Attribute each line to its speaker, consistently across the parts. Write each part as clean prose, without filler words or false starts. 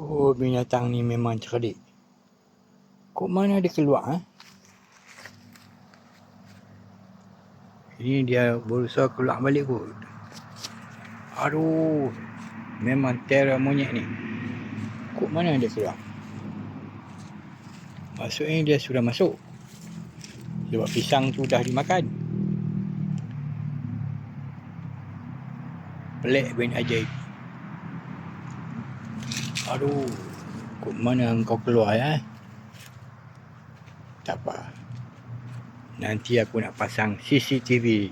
Speaker 1: Oh, binatang ni memang cerdik. Kok mana dia keluar? Ini dia berusaha keluar balik kot. Aduh, memang terror monyet ni. Kok mana dia keluar? Maksudnya dia sudah masuk. Sebab pisang tu dah dimakan. Pelik bin ajaib. Aduh, kok mana engkau keluar ya? Tak apa. Nanti aku nak pasang CCTV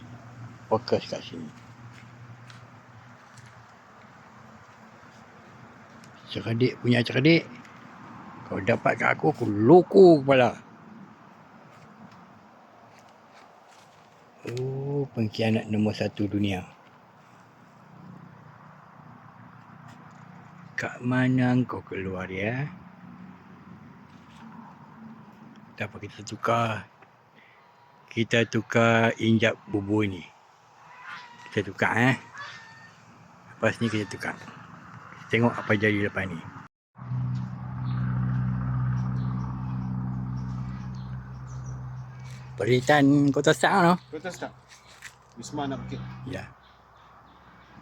Speaker 1: fokus kat sini. Cerdik punya cerdik. Kau dapat kat aku loko kepala. Oh, pengkhianat nombor 1 dunia. Kat mana kau keluar ya? Tak apa, kita tukar. Kita tukar injap bubur ni. Kita tukar Lepas ni kita tukar. Tengok apa jadi lepas ni. Peritan Kota Stang no?
Speaker 2: Kota Stang. Wisma nak bukit.
Speaker 1: Ya.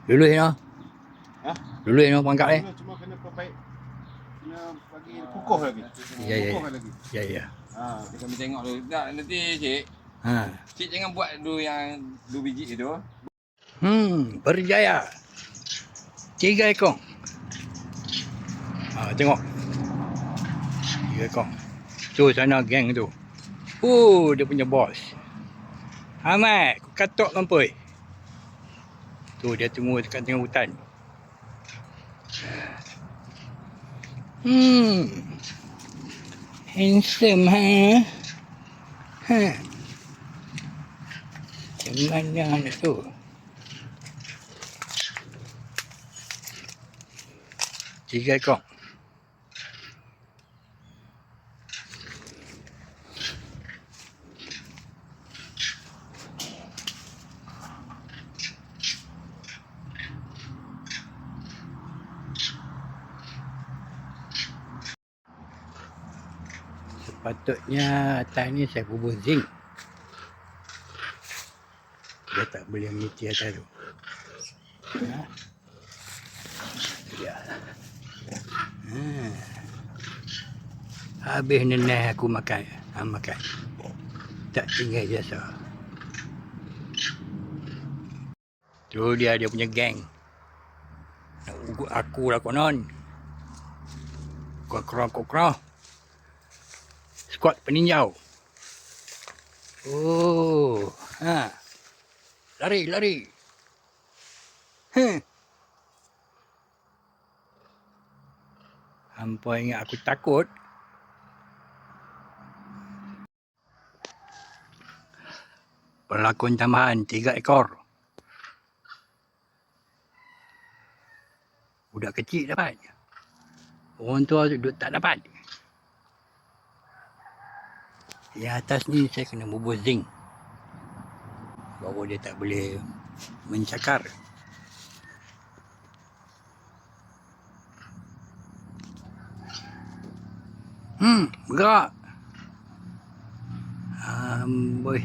Speaker 1: Lulus no?
Speaker 2: Ha?
Speaker 1: Lulus no pangkat
Speaker 2: Cuma kena perbaik. Kena bagi kukuh lagi.
Speaker 1: Ya.
Speaker 2: Kukuh lagi.
Speaker 1: Ya.
Speaker 3: Ha, kami tengok dulu. Tak, nanti cik. Cik jangan buat dulu yang 2 biji tu.
Speaker 1: Berjaya. 3 ekor. Tengok. 3 ekor. Tu sana geng tu. Dia punya bos. Ahmad, kau katok mampui. Tu dia tunggu dekat tengah hutan. Handsome Macam mana anak tu? Tiga ekor. Sepatutnya atas ni saya bubur zinc. Dia tak boleh meniti atas tu. Ya. Habis nenek aku makan. Makan. Tak tinggal jasa. Tu dia punya geng. Nak ugut aku lah konon. Kok-kok. Squad peninjau. Lari. Hampa ingat aku takut. Pelakon tambahan 3 ekor. Budak kecil dapat. Orang tua tak dapat. Yang atas ni saya kena bubur zinc. Bahawa dia tak boleh mencakar. Bergerak. Amboi.